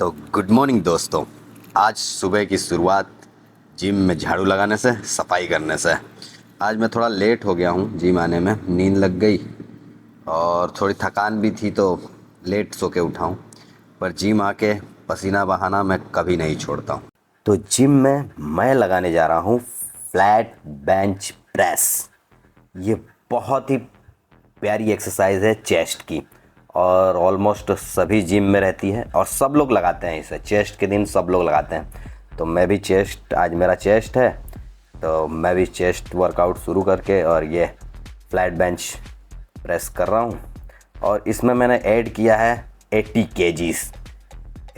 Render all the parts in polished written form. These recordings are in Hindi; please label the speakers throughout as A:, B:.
A: तो गुड मॉर्निंग दोस्तों। आज सुबह की शुरुआत जिम में झाड़ू लगाने से, सफाई करने से। आज मैं थोड़ा लेट हो गया हूँ जिम आने में, नींद लग गई और थोड़ी थकान भी थी तो लेट सो के उठा हूँ। पर जिम आके पसीना बहाना मैं कभी नहीं छोड़ता हूँ। तो जिम में मैं लगाने जा रहा हूँ फ्लैट बेंच प्रेस। ये बहुत ही प्यारी एक्सरसाइज है चेस्ट की और ऑलमोस्ट सभी जिम में रहती है और सब लोग लगाते हैं इसे। चेस्ट के दिन सब लोग लगाते हैं तो मैं भी आज मेरा चेस्ट है तो मैं भी चेस्ट वर्कआउट शुरू करके और ये फ्लैट बेंच प्रेस कर रहा हूँ। और इसमें मैंने ऐड किया है 80 केजीज़।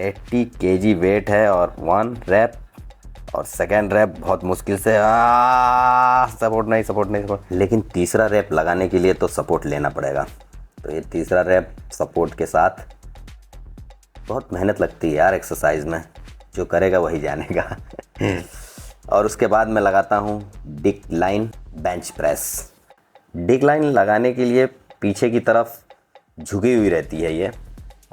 A: 80 केजी वेट है और 1 रैप और सेकेंड रैप बहुत मुश्किल से सपोर्ट नहीं, लेकिन तीसरा रैप लगाने के लिए तो सपोर्ट लेना पड़ेगा। तो ये तीसरा रैप सपोर्ट के साथ बहुत मेहनत लगती है यार एक्सरसाइज में, जो करेगा वही जानेगा। और उसके बाद मैं लगाता हूँ डिक्लाइन बेंच प्रेस। डिक्लाइन लगाने के लिए पीछे की तरफ झुकी हुई रहती है ये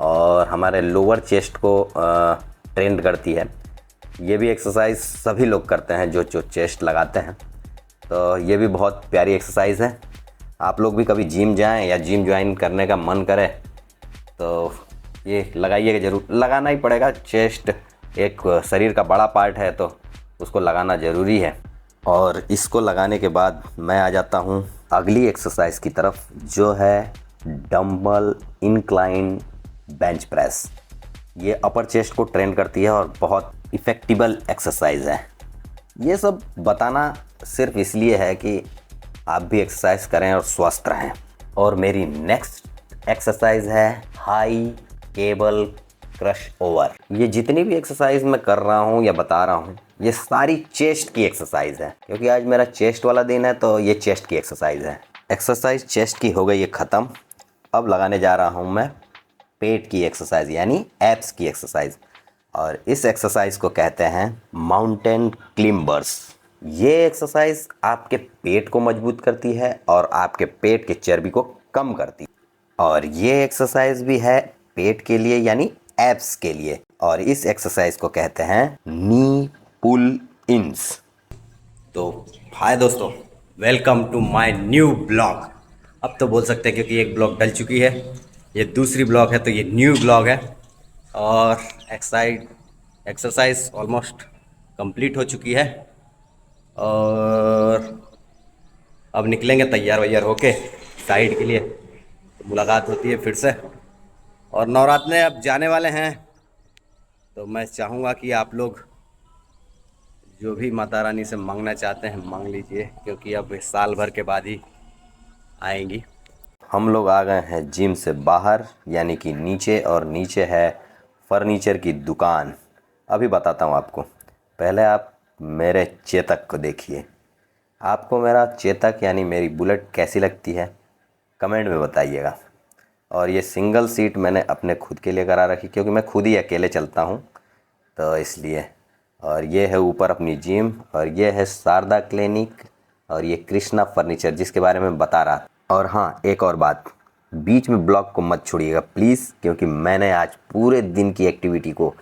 A: और हमारे लोअर चेस्ट को ट्रेंड करती है। ये भी एक्सरसाइज सभी लोग करते हैं जो चेस्ट लगाते हैं, तो ये भी बहुत प्यारी एक्सरसाइज है। आप लोग भी कभी जिम जाएं या जिम ज्वाइन करने का मन करे तो ये लगाइएगा ज़रूर। लगाना ही पड़ेगा, चेस्ट एक शरीर का बड़ा पार्ट है तो उसको लगाना ज़रूरी है। और इसको लगाने के बाद मैं आ जाता हूँ अगली एक्सरसाइज की तरफ, जो है डंबल इंक्लाइन बेंच प्रेस। ये अपर चेस्ट को ट्रेन करती है और बहुत इफ़ेक्टिबल एक्सरसाइज है। ये सब बताना सिर्फ इसलिए है कि आप भी एक्सरसाइज करें और स्वस्थ रहें। और मेरी नेक्स्ट एक्सरसाइज है हाई केबल क्रश ओवर। ये जितनी भी एक्सरसाइज मैं कर रहा हूँ या बता रहा हूँ ये सारी चेस्ट की एक्सरसाइज है, क्योंकि आज मेरा चेस्ट वाला दिन है तो ये चेस्ट की एक्सरसाइज है। एक्सरसाइज चेस्ट की हो गई है ख़त्म। अब लगाने जा रहा हूँ मैं पेट की एक्सरसाइज यानी एब्स की एक्सरसाइज। और इस एक्सरसाइज को कहते हैं माउंटेन क्लिम्बर्स। ये एक्सरसाइज आपके पेट को मजबूत करती है और आपके पेट के चर्बी को कम करती है। और ये एक्सरसाइज भी है पेट के लिए यानी एब्स के लिए। और इस एक्सरसाइज को कहते हैं नी पुल इन्स। तो हाय दोस्तों, welcome to my new blog. अब तो बोल सकते हैं क्योंकि एक ब्लॉग डल चुकी है, ये दूसरी ब्लॉग है तो ये न्यू ब्लॉग है। और एक्सरसाइज ऑलमोस्ट कंप्लीट हो चुकी है और अब निकलेंगे तैयार वैयार होके साइड के लिए, तो मुलाकात होती है फिर से। और नवरात्रे अब जाने वाले हैं तो मैं चाहूँगा कि आप लोग जो भी माता रानी से मांगना चाहते हैं मांग लीजिए, क्योंकि अब साल भर के बाद ही आएंगी। हम लोग आ गए हैं जिम से बाहर यानी कि नीचे, और नीचे है फर्नीचर की दुकान। अभी बताता हूँ आपको, पहले आप मेरे चेतक को देखिए। आपको मेरा चेतक यानी मेरी बुलेट कैसी लगती है कमेंट में बताइएगा। और ये सिंगल सीट मैंने अपने खुद के लिए करा रखी, क्योंकि मैं खुद ही अकेले चलता हूँ तो इसलिए। और ये है ऊपर अपनी जिम, और ये है शारदा क्लिनिक, और ये कृष्णा फर्नीचर जिसके बारे में बता रहा था। और हाँ, एक और बात, बीच में ब्लॉग को मत छोड़िएगा प्लीज़, क्योंकि मैंने आज पूरे दिन की एक्टिविटी को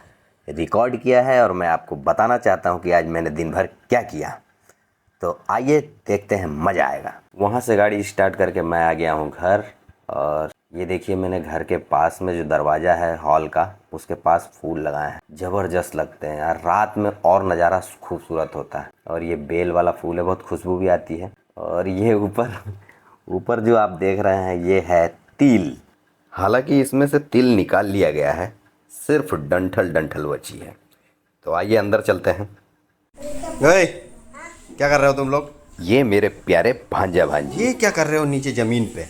A: रिकॉर्ड किया है और मैं आपको बताना चाहता हूँ कि आज मैंने दिन भर क्या किया। तो आइए देखते हैं, मज़ा आएगा। वहाँ से गाड़ी स्टार्ट करके मैं आ गया हूँ घर। और ये देखिए, मैंने घर के पास में जो दरवाज़ा है हॉल का, उसके पास फूल लगाए हैं। ज़बरदस्त लगते हैं यार, रात में और नज़ारा खूबसूरत होता है। और ये बेल वाला फूल है, बहुत खुशबू भी आती है। और ये ऊपर जो आप देख रहे हैं ये है तिल। हालांकि इसमें से तिल निकाल लिया गया है, सिर्फ डंठल बची है। तो आइए अंदर चलते हैं। ओए, क्या कर रहे हो तुम लोग? ये मेरे प्यारे भांजा भांजी। ये क्या कर रहे हो नीचे ज़मीन पे?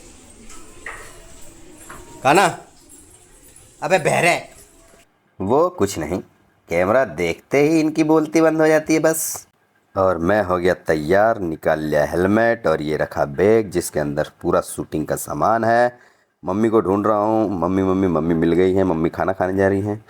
A: काना, अबे बहरे। वो कुछ नहीं, कैमरा देखते ही इनकी बोलती बंद हो जाती है बस। और मैं हो गया तैयार, निकाल लिया हेलमेट और ये रखा बैग जिसके अंदर पूरा शूटिंग का सामान है। मम्मी को ढूंढ रहा हूँ। मम्मी मिल गई हैं, मम्मी खाना खाने जा रही हैं।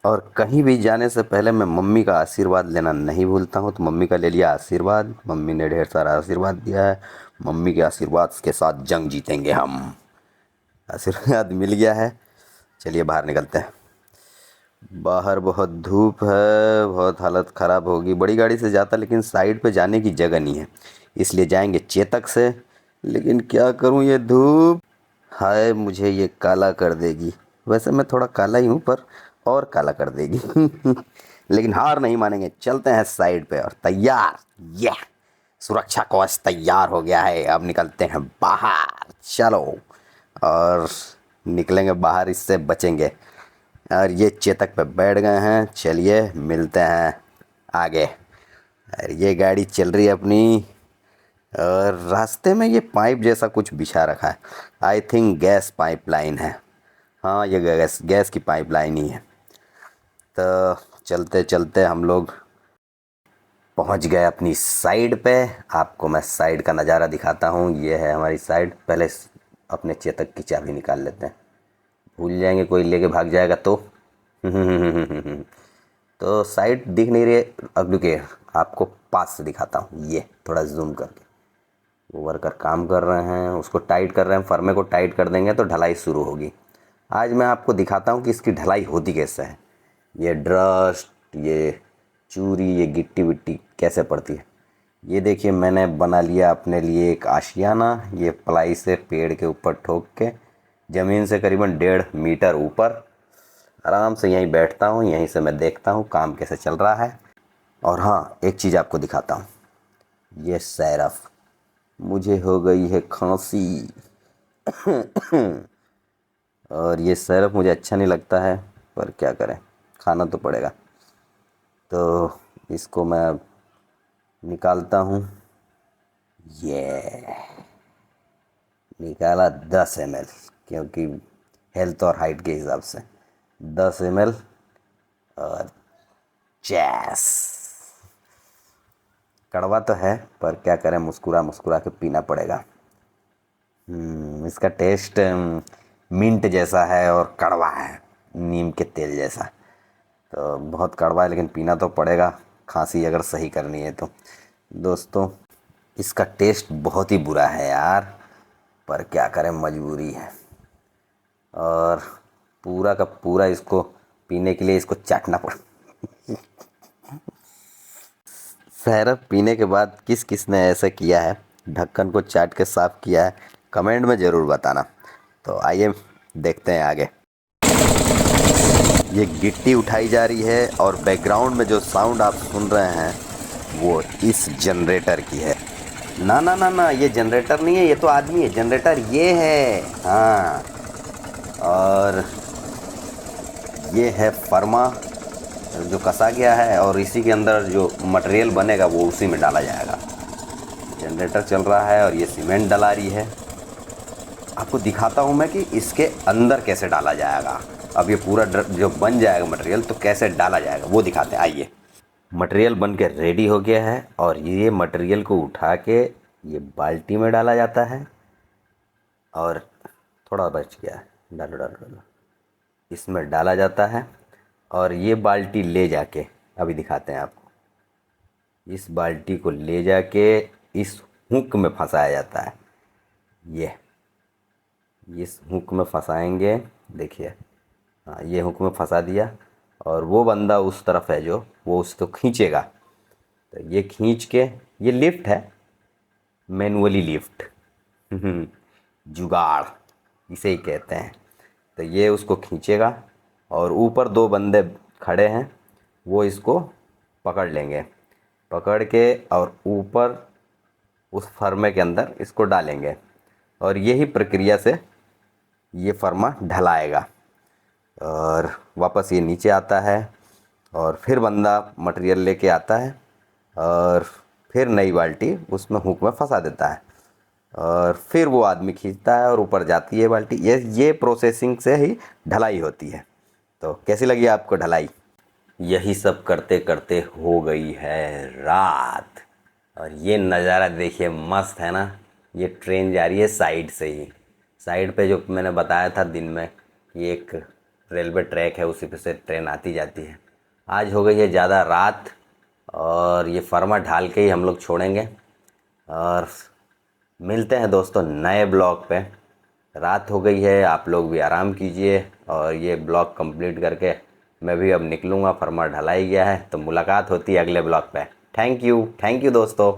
A: और कहीं भी जाने से पहले मैं मम्मी का आशीर्वाद लेना नहीं भूलता हूँ, तो मम्मी का ले लिया आशीर्वाद। मम्मी ने ढेर सारा आशीर्वाद दिया है, मम्मी के आशीर्वाद के साथ जंग जीतेंगे हम। आशीर्वाद मिल गया है, चलिए बाहर निकलते हैं। बाहर बहुत धूप है, बहुत हालत ख़राब होगी। बड़ी गाड़ी से जाता लेकिन साइड पे जाने की जगह नहीं है, इसलिए जाएंगे चेतक से। लेकिन क्या करूं, ये धूप हाय मुझे ये काला कर देगी। वैसे मैं थोड़ा काला ही हूँ पर और काला कर देगी। लेकिन हार नहीं मानेंगे, चलते हैं साइड पे। और तैयार, ये सुरक्षा कवच तैयार हो गया है। अब निकलते हैं बाहर, चलो। और निकलेंगे बाहर, इससे बचेंगे। और ये चेतक पे बैठ गए हैं, चलिए मिलते हैं आगे। और ये गाड़ी चल रही है अपनी। और रास्ते में ये पाइप जैसा कुछ बिछा रखा है, आई थिंक गैस पाइपलाइन है। हाँ, ये गैस गैस की पाइपलाइन ही है। तो चलते चलते हम लोग पहुंच गए अपनी साइड पे। आपको मैं साइड का नज़ारा दिखाता हूँ। ये है हमारी साइड। पहले अपने चेतक की चाबी निकाल लेते हैं, भूल जाएंगे कोई लेके भाग जाएगा तो। तो साइड दिख नहीं रही है, अब रुकिए आपको पास से दिखाता हूँ। ये थोड़ा जूम करके, वो वर्कर काम कर रहे हैं, उसको टाइट कर रहे हैं। फर्मे को टाइट कर देंगे तो ढलाई शुरू होगी। आज मैं आपको दिखाता हूँ कि इसकी ढलाई होती कैसे है। ये डस्ट, ये चूरी, ये गिट्टी विट्टी कैसे पड़ती है। ये देखिए मैंने बना लिया अपने लिए एक आशियाना। ये प्लाई से पेड़ के ऊपर ठोक के ज़मीन से करीबन 1.5 मीटर ऊपर आराम से यहीं बैठता हूँ। यहीं से मैं देखता हूँ काम कैसे चल रहा है। और हाँ, एक चीज़ आपको दिखाता हूँ। ये सैरफ, मुझे हो गई है खांसी। और ये सैरफ मुझे अच्छा नहीं लगता है, पर क्या करें, खाना तो पड़ेगा। तो इसको मैं निकालता हूँ। ये निकाला 10 ml, क्योंकि हेल्थ और हाइट के हिसाब से 10 ml। और चैस, कड़वा तो है पर क्या करें, मुस्कुरा मुस्कुरा के पीना पड़ेगा। इसका टेस्ट मिंट जैसा है और कड़वा है, नीम के तेल जैसा। तो बहुत कड़वा है लेकिन पीना तो पड़ेगा, खांसी अगर सही करनी है तो। दोस्तों, इसका टेस्ट बहुत ही बुरा है यार, पर क्या करें, मजबूरी है। और पूरा का पूरा इसको पीने के लिए इसको चाटना पड़। शहरब पीने के बाद किस किस ने ऐसा किया है, ढक्कन को चाट के साफ़ किया है, कमेंट में ज़रूर बताना। तो आइए देखते हैं आगे। ये गिट्टी उठाई जा रही है और बैकग्राउंड में जो साउंड आप सुन रहे हैं वो इस जनरेटर की है। ना ना ना ना, ये जनरेटर नहीं है, ये तो आदमी है। जनरेटर ये है, हाँ। और ये है फर्मा जो कसा गया है, और इसी के अंदर जो मटेरियल बनेगा वो उसी में डाला जाएगा। जनरेटर चल रहा है और ये सीमेंट डला रही है। आपको दिखाता हूँ मैं कि इसके अंदर कैसे डाला जाएगा। अब ये पूरा जो बन जाएगा मटेरियल तो कैसे डाला जाएगा वो दिखाते हैं, आइए। मटेरियल बन के रेडी हो गया है और ये मटेरियल को उठा के ये बाल्टी में डाला जाता है। और थोड़ा बच गया है, डालो डालो डालो, इसमें डाला जाता है। और ये बाल्टी ले जाके अभी दिखाते हैं आपको। इस बाल्टी को ले जाके इस हुक में फंसाया जाता है। ये इस हुक में फंसाएंगे, देखिए। हाँ, ये हुक में फंसा दिया और वो बंदा उस तरफ है जो वो उसको खींचेगा। तो ये खींच के, ये लिफ्ट है, मैनुअली लिफ्ट। जुगाड़ इसे ही कहते हैं। तो ये उसको खींचेगा और ऊपर 2 बंदे खड़े हैं, वो इसको पकड़ लेंगे। पकड़ के और ऊपर उस फर्मे के अंदर इसको डालेंगे और यही प्रक्रिया से ये फर्मा ढलाएगा। और वापस ये नीचे आता है और फिर बंदा मटेरियल लेके आता है और फिर नई बाल्टी उसमें हुक में फंसा देता है और फिर वो आदमी खींचता है और ऊपर जाती है बाल्टी। ये प्रोसेसिंग से ही ढलाई होती है। तो कैसी लगी आपको ढलाई? यही सब करते करते हो गई है रात। और ये नज़ारा देखिए, मस्त है ना। ये ट्रेन जा रही है साइड से ही, साइड पे जो मैंने बताया था दिन में कि एक रेलवे ट्रैक है, उसी पे से ट्रेन आती जाती है। आज हो गई है ज़्यादा रात और ये फर्मा ढाल के ही हम लोग छोड़ेंगे। और मिलते हैं दोस्तों नए ब्लॉग पे। रात हो गई है, आप लोग भी आराम कीजिए और ये ब्लॉग कंप्लीट करके मैं भी अब निकलूँगा, फर्मा ढलाई गया है, तो मुलाकात होती है अगले ब्लॉग पे। थैंक यू दोस्तों।